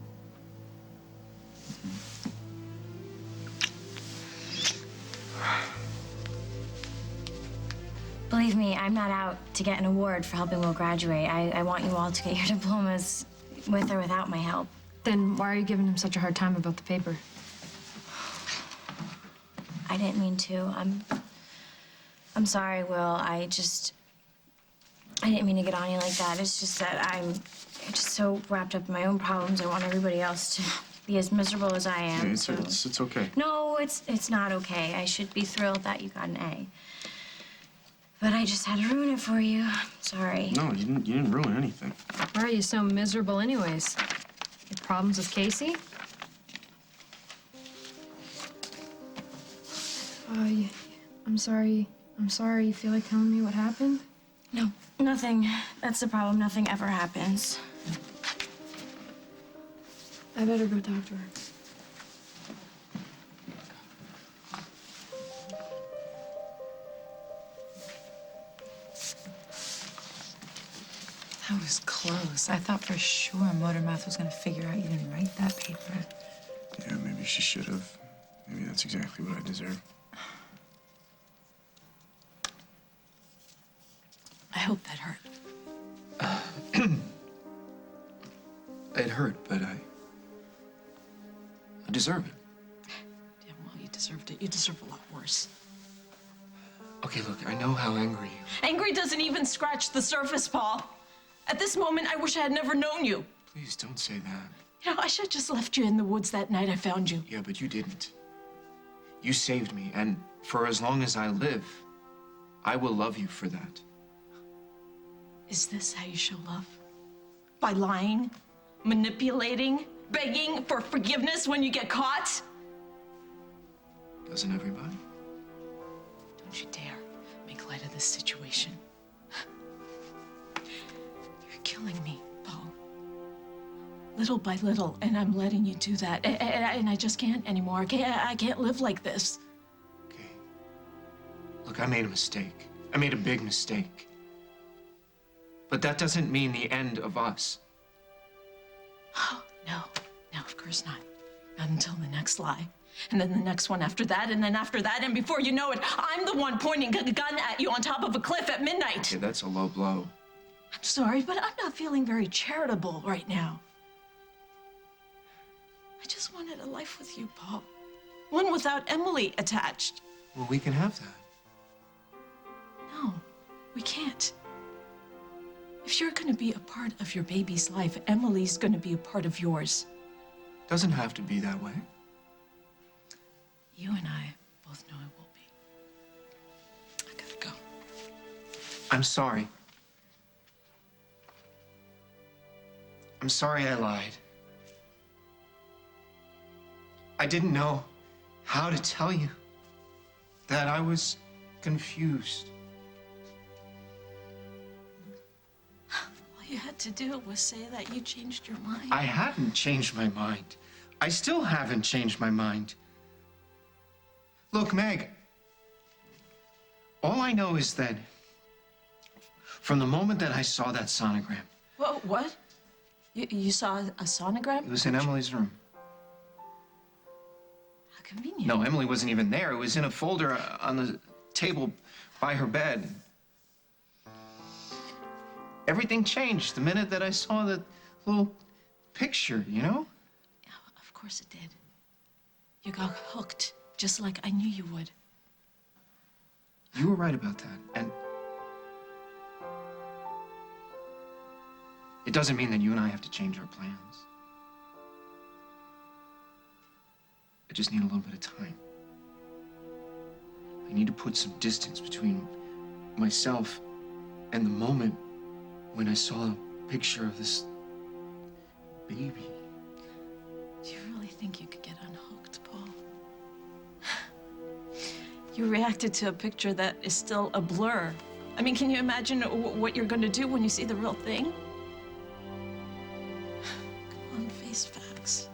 Believe me, I'm not out to get an award for helping Will graduate. I want you all to get your diplomas with or without my help. Then why are you giving him such a hard time about the paper? I didn't mean to. I'm sorry, Will. I didn't mean to get on you like that. It's just that I'm just so wrapped up in my own problems. I want everybody else to be as miserable as I am. It's okay. No, it's not okay. I should be thrilled that you got an A. But I just had to ruin it for you. Sorry. No, you didn't ruin anything. Why are you so miserable anyways? Your problems with Casey? I'm sorry. I'm sorry. You feel like telling me what happened? No, nothing. That's the problem. Nothing ever happens. I better go talk to her. That was close. I thought for sure Motormouth was gonna figure out you didn't write that paper. Yeah, maybe she should have. Maybe that's exactly what I deserve. I hope that hurt. It hurt, but I deserve it. Yeah, well, you deserved it. You deserve a lot worse. Okay, look, I know how angry you are. Angry doesn't even scratch the surface, Paul. At this moment, I wish I had never known you. Please don't say that. You know, I should have just left you in the woods that night I found you. Yeah, but you didn't. You saved me, and for as long as I live, I will love you for that. Is this how you show love? By lying, manipulating, begging for forgiveness when you get caught? Doesn't everybody? Don't you dare make light of this situation. You're killing me, Paul. Little by little, and I'm letting you do that. And I just can't anymore. I can't live like this. Okay. Look, I made a mistake. I made a big mistake. But that doesn't mean the end of us. Oh, no, of course not. Not until the next lie. And then the next one after that, and then after that, and before you know it, I'm the one pointing a gun at you on top of a cliff at midnight. Okay, that's a low blow. I'm sorry, but I'm not feeling very charitable right now. I just wanted a life with you, Paul. One without Emily attached. Well, we can have that. No, we can't. If you're gonna be a part of your baby's life, Emily's gonna be a part of yours. Doesn't have to be that way. You and I both know it will be. I gotta go. I'm sorry. I'm sorry I lied. I didn't know how to tell you that I was confused. All you had to do was say that you changed your mind. I hadn't changed my mind. I still haven't changed my mind. Look, Meg, all I know is that from the moment that I saw that sonogram. Whoa, what? You saw a sonogram? It was in Emily's room. How convenient. No, Emily wasn't even there. It was in a folder on the table by her bed. Everything changed the minute that I saw the little picture, you know? Of course it did. You got hooked, just like I knew you would. You were right about that, and it doesn't mean that you and I have to change our plans. I just need a little bit of time. I need to put some distance between myself and the moment when I saw a picture of this baby. Do you really think you could get unhooked, Paul? You reacted to a picture that is still a blur. I mean, can you imagine what you're going to do when you see the real thing? Come on, face facts.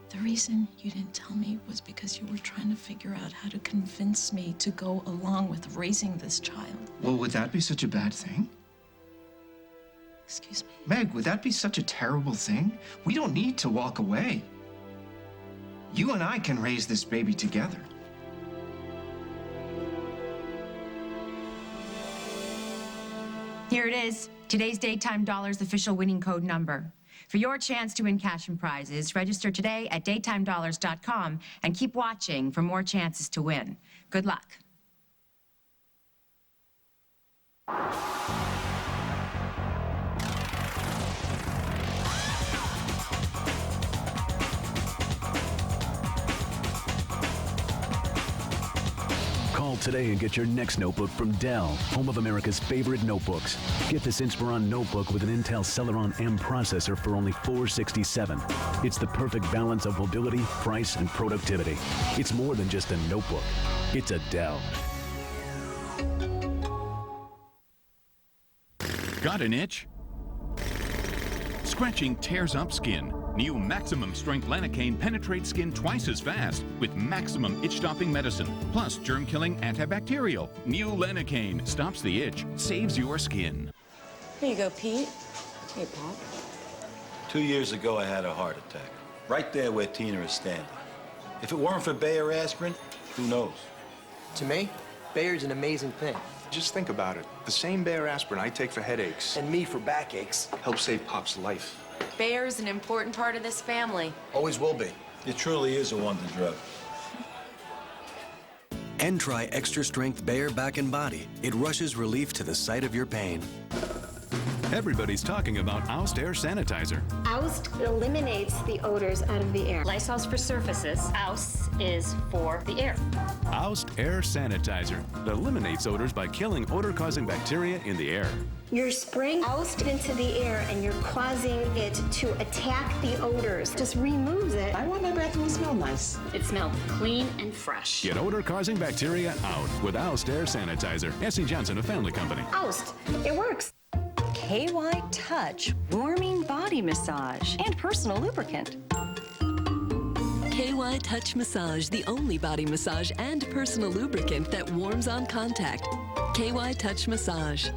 The reason you didn't tell me was because you were trying to figure out how to convince me to go along with raising this child. Well, would that be such a bad thing? Excuse me? Meg, would that be such a terrible thing? We don't need to walk away. You and I can raise this baby together. Here it is, today's Daytime Dollars official winning code number. For your chance to win cash and prizes, register today at daytimedollars.com and keep watching for more chances to win. Good luck. Call today and get your next notebook from Dell, home of America's favorite notebooks. Get this Inspiron notebook with an Intel Celeron M processor for only $467. It's the perfect balance of mobility, price, and productivity. It's more than just a notebook. It's a Dell. Got an itch? Scratching tears up skin. New maximum strength Lanacaine penetrates skin twice as fast with maximum itch-stopping medicine, plus germ-killing antibacterial. New Lanacaine stops the itch, saves your skin. Here you go, Pete. Hey, Pop. 2 years ago, I had a heart attack. Right there where Tina is standing. If it weren't for Bayer aspirin, who knows? To me, Bayer's an amazing thing. Just think about it. The same Bayer aspirin I take for headaches and me for backaches helps save Pop's life. Bayer's an important part of this family. Always will be. It truly is a wonder drug. And try Extra Strength Bayer Back and Body. It rushes relief to the site of your pain. Everybody's talking about Oust Air Sanitizer. Oust eliminates the odors out of the air. Lysol's for surfaces. Oust is for the air. Oust Air Sanitizer. It eliminates odors by killing odor-causing bacteria in the air. You're spraying Oust into the air and you're causing it to attack the odors. Just removes it. I want my bathroom to smell nice. It smells clean and fresh. Get odor-causing bacteria out with Oust Air Sanitizer. S.C. Johnson, a family company. Oust. It works. KY Touch Warming Body Massage and Personal Lubricant. KY Touch Massage, the only body massage and personal lubricant that warms on contact. KY Touch Massage.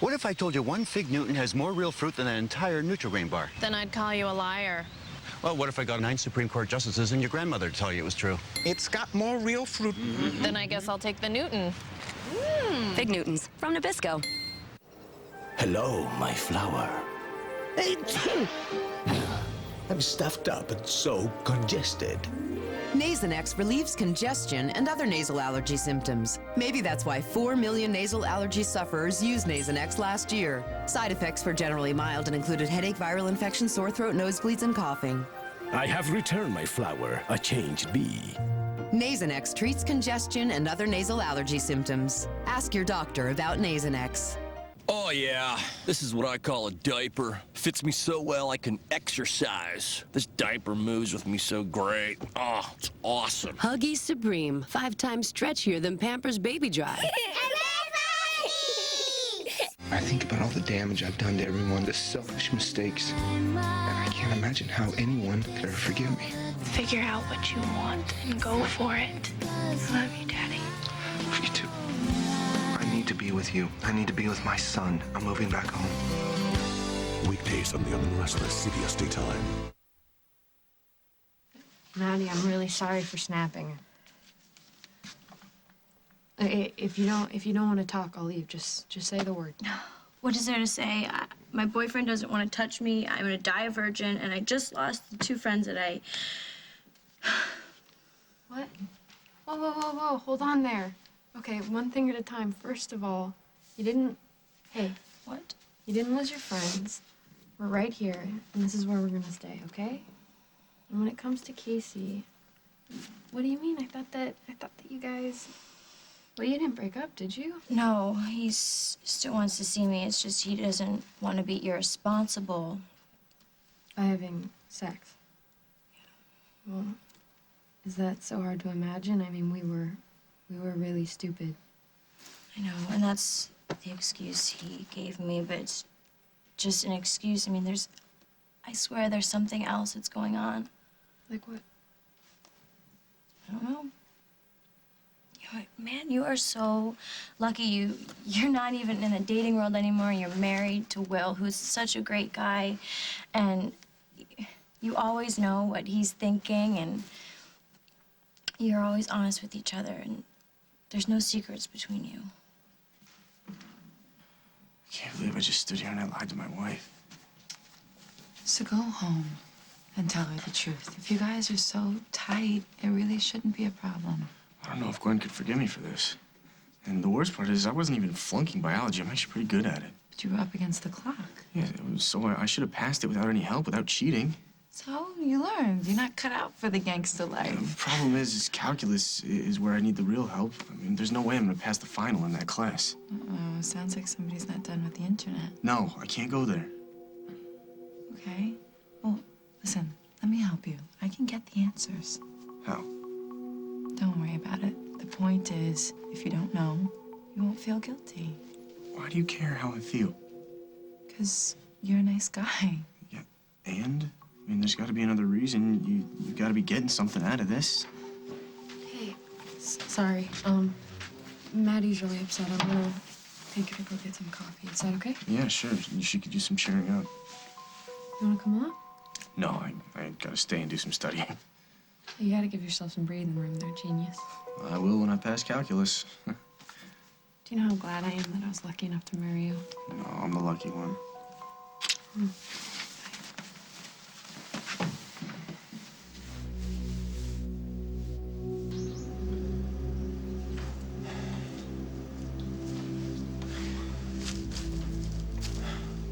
What if I told you one fig Newton has more real fruit than an entire Nutri-Grain bar? Then I'd call you a liar. Well, what if I got 9 Supreme Court justices and your grandmother to tell you it was true? It's got more real fruit. Then I guess I'll take the Newton. Fig Newtons from Nabisco. Hello, my flower. I'm stuffed up and so congested. Nasonex relieves congestion and other nasal allergy symptoms. Maybe that's why 4 million nasal allergy sufferers used Nasonex last year. Side effects were generally mild and included headache, viral infection, sore throat, nosebleeds, and coughing. I have returned my flower, a changed bee. Nasonex treats congestion and other nasal allergy symptoms. Ask your doctor about Nasonex. Oh, yeah. This is what I call a diaper. Fits me so well I can exercise. This diaper moves with me so great. Oh, it's awesome. Huggies Supreme, 5 times stretchier than Pampers Baby Dry. I think about all the damage I've done to everyone, the selfish mistakes. And I can't imagine how anyone could ever forgive me. Figure out what you want and go for it. I love you, Daddy. Me too. I need to be with you. I need to be with my son. I'm moving back home. Weekdays on the Young and Restless, CBS Daytime. Maddie, I'm really sorry for snapping. If you don't want to talk, I'll leave. Just say the word. What is there to say? My boyfriend doesn't want to touch me. I'm gonna die a virgin, and I just lost the 2 friends that I... What? Whoa, whoa, whoa, whoa. Hold on there. Okay, one thing at a time. First of all, you didn't... Hey. What? You didn't lose your friends. We're right here, and this is where we're gonna stay, okay? And when it comes to Casey, what do you mean? I thought that you guys... Well, you didn't break up, did you? No, he still wants to see me. It's just he doesn't want to be irresponsible. By having sex? Yeah. Well, is that so hard to imagine? I mean, we were really stupid. I know, and that's the excuse he gave me, but it's just an excuse. I mean, I swear there's something else that's going on. Like what? I don't know. Man, you are so lucky. You're not even in the dating world anymore. You're married to Will, who's such a great guy, and you always know what he's thinking, and you're always honest with each other, and there's no secrets between you. I can't believe I just stood here and I lied to my wife. So go home and tell her the truth. If you guys are so tight, it really shouldn't be a problem. I don't know if Gwen could forgive me for this. And the worst part is I wasn't even flunking biology. I'm actually pretty good at it. But you were up against the clock. Yeah, so I should have passed it without any help, without cheating. So you learned. You're not cut out for the gangster life. The problem is calculus is where I need the real help. I mean, there's no way I'm gonna pass the final in that class. Uh-oh, sounds like somebody's not done with the internet. No, I can't go there. Okay. Well, listen, let me help you. I can get the answers. How? Don't worry about it. The point is, if you don't know, you won't feel guilty. Why do you care how I feel? Because you're a nice guy. Yeah, and? I mean, there's got to be another reason. You got to be getting something out of this. Hey, sorry. Maddie's really upset. I'm gonna take her to go get some coffee. Is that okay? Yeah, sure. She could use some cheering up. You wanna come on? No, I got to stay and do some studying. You gotta give yourself some breathing room there, genius. I will when I pass calculus. Do you know how glad I am that I was lucky enough to marry you? No, I'm the lucky one.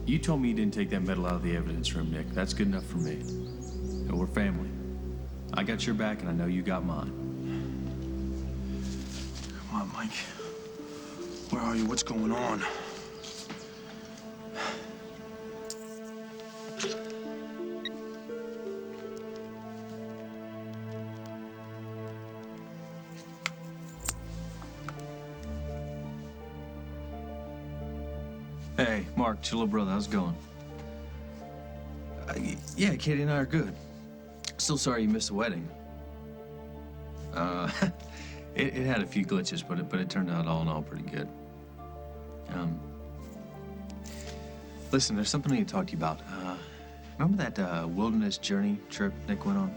You told me you didn't take that medal out of the evidence room, Nick. That's good enough for me. And we're family. I got your back, and I know you got mine. Come on, Mike. Where are you? What's going on? Hey, Mark, it's your little brother. How's it going? Yeah, Katie and I are good. Still sorry you missed the wedding. It had a few glitches, but it turned out all in all pretty good. Listen, there's something I need to talk to you about. Remember that wilderness journey trip Nick went on?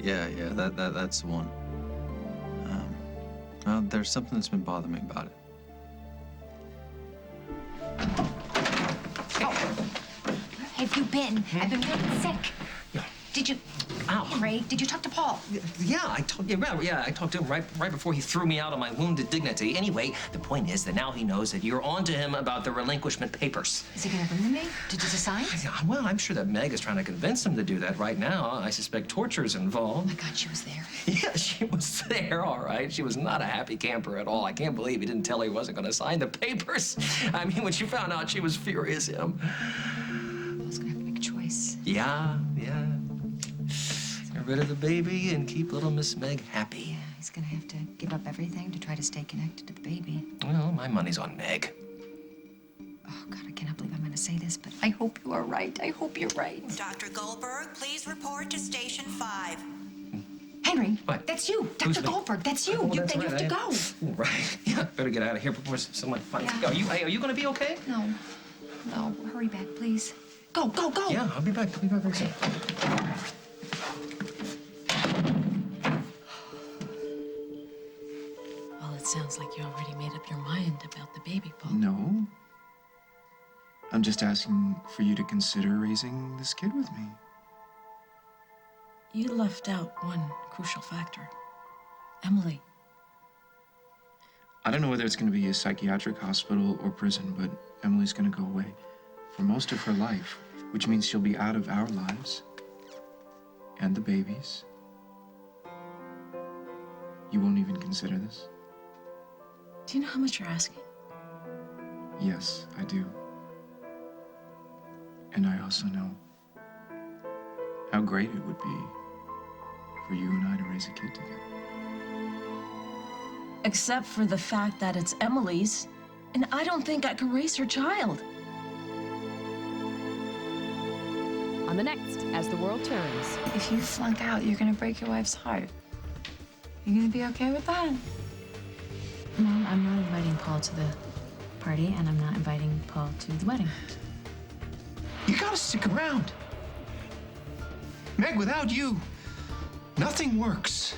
Yeah, that's the one. Well, there's something that's been bothering me about it. Where have you been? I've been really sick. Did you... Ow. Ray, did you talk to Paul? Yeah, I talked to him right before he threw me out on my wounded dignity. Anyway, the point is that now he knows that you're on to him about the relinquishment papers. Is he gonna bring them me? Did you decide? Yeah, well, I'm sure that Meg is trying to convince him to do that right now. I suspect torture's involved. Oh my God, she was there. Yeah, she was there, all right. She was not a happy camper at all. I can't believe he didn't tell her he wasn't going to sign the papers. I mean, when she found out, she was furious at him. Paul's gonna have to make a choice. Yeah. Get rid of the baby and keep little Miss Meg happy. Yeah, he's gonna have to give up everything to try to stay connected to the baby. Well, my money's on Meg. Oh, God, I cannot believe I'm gonna say this, but I hope you are right. I hope you're right. Dr. Goldberg, please report to Station 5. Henry, What? that's you. Who's Dr. me? Goldberg, that's you. Oh, You that's have right, to go. Oh, right. Yeah, better get out of here before someone finds Yeah. Are you going to be okay? No. Hurry back, please. Go. Yeah, I'll be back. Very soon. Well, it sounds like you already made up your mind about the baby, Paul. No. I'm just asking for you to consider raising this kid with me. You left out one crucial factor. Emily. I don't know whether it's going to be a psychiatric hospital or prison, but Emily's going to go away for most of her life, which means she'll be out of our lives and the baby's. You won't even consider this? Do you know how much you're asking? Yes, I do. And I also know how great it would be for you and I to raise a kid together. Except for the fact that it's Emily's, and I don't think I can raise her child. On the next, As the World Turns. If you flunk out, you're gonna break your wife's heart. You gonna be okay with that? No, I'm not inviting Paul to the party, and I'm not inviting Paul to the wedding. You gotta stick around. Meg, without you, nothing works.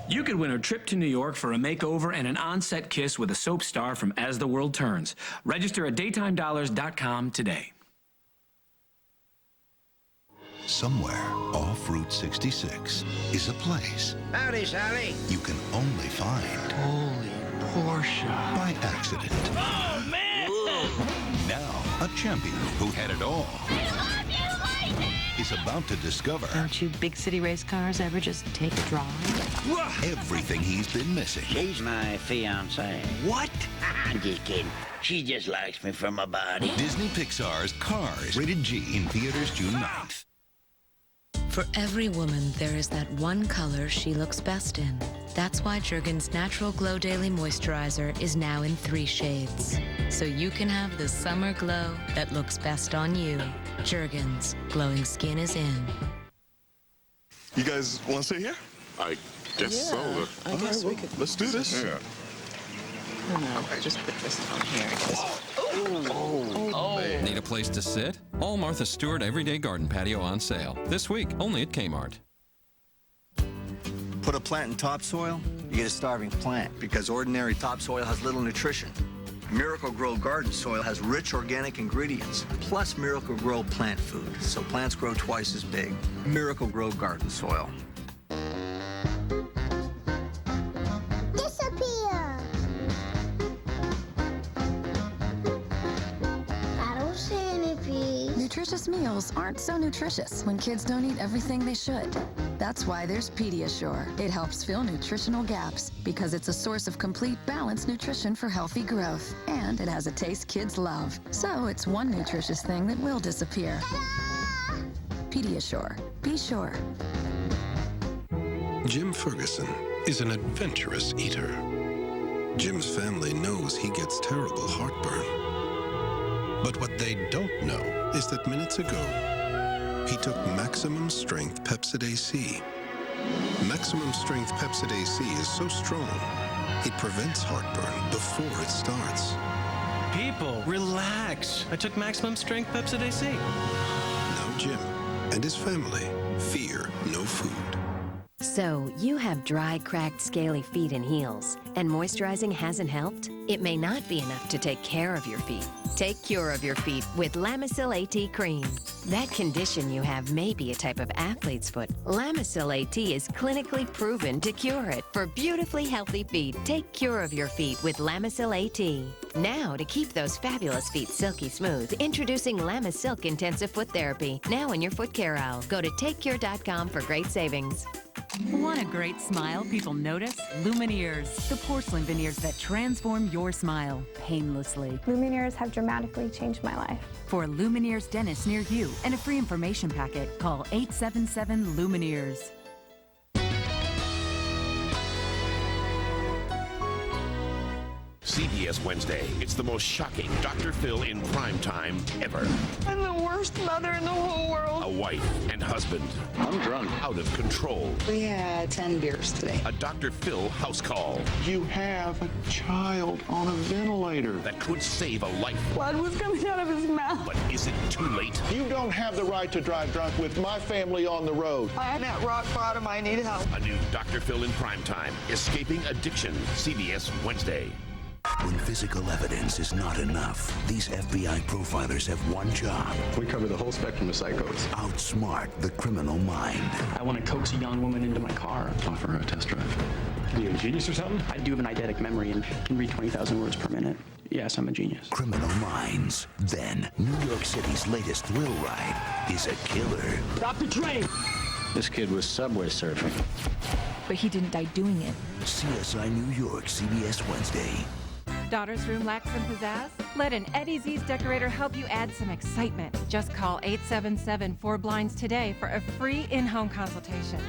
You could win a trip to New York for a makeover and an on-set kiss with a soap star from As the World Turns. Register at daytimedollars.com today. Somewhere off Route 66 is a place. Howdy, Sally. You can only find. Holy Porsche. By accident. Oh, man! Now, a champion who had it all is about to discover. Don't you big city race cars ever just take a drive? Everything he's been missing. She's my fiancée. What? I'm just kidding. She just likes me for my body. Disney Pixar's Cars, rated G, in theaters June 9th. For every woman, there is that one color she looks best in. That's why Jergens Natural Glow Daily Moisturizer is now in 3 shades. So you can have the summer glow that looks best on you. Jergens, glowing skin is in. You guys want to sit here? I guess so. I guess we could. Let's do this. Yeah. Just put this on here. Need a place to sit? All Martha Stewart Everyday Garden Patio on sale. This week, only at Kmart. Put a plant in topsoil, you get a starving plant because ordinary topsoil has little nutrition. Miracle Grow garden soil has rich organic ingredients, plus Miracle Grow plant food, so plants grow twice as big. Miracle Grow garden soil. Disappear! I don't see any bees. Nutritious meals aren't so nutritious when kids don't eat everything they should. That's why there's Pediasure. It helps fill nutritional gaps because it's a source of complete, balanced nutrition for healthy growth. And it has a taste kids love. So it's one nutritious thing that will disappear. Pediasure. Be sure. Jim Ferguson is an adventurous eater. Jim's family knows he gets terrible heartburn. But what they don't know is that minutes ago, he took Maximum Strength Pepsid AC. Maximum Strength Pepsid AC is so strong, it prevents heartburn before it starts. People, relax. I took Maximum Strength Pepsid AC. Now Jim and his family fear no food. So, you have dry, cracked, scaly feet and heels, and moisturizing hasn't helped? It may not be enough to take care of your feet. Take cure of your feet with Lamisil AT Cream. That condition you have may be a type of athlete's foot. Lamisil AT is clinically proven to cure it. For beautifully healthy feet, take cure of your feet with Lamisil AT. Now, to keep those fabulous feet silky smooth, introducing Lamisilk Intensive Foot Therapy, now in your foot care aisle. Go to takecure.com for great savings. Want a great smile people notice? Lumineers, the porcelain veneers that transform your smile painlessly. Lumineers have dramatically changed my life. For Lumineers dentists near you and a free information packet, call 877-LUMINEERS. CBS Wednesday. It's the most shocking Dr. Phil in primetime ever. I'm the worst mother in the whole world. A wife and husband. I'm drunk. Out of control. We had 10 beers today. A Dr. Phil house call. You have a child on a ventilator. That could save a life. Blood was coming out of his mouth. But is it too late? You don't have the right to drive drunk with my family on the road. I'm at rock bottom. I need help. A new Dr. Phil in primetime. Escaping Addiction. CBS Wednesday. When physical evidence is not enough, these FBI profilers have one job. We cover the whole spectrum of psychos. Outsmart the criminal mind. I want to coax a young woman into my car. Offer her a test drive. Are you a genius or something? I do have an eidetic memory and can read 20,000 words per minute. Yes, I'm a genius. Criminal Minds. Then, New York City's latest thrill ride is a killer. Stop the train! This kid was subway surfing. But he didn't die doing it. CSI New York, CBS Wednesday. Daughter's room lacks some pizzazz? Let an Eddie Z's decorator help you add some excitement. Just call 877-4BLINDS today for a free in-home consultation.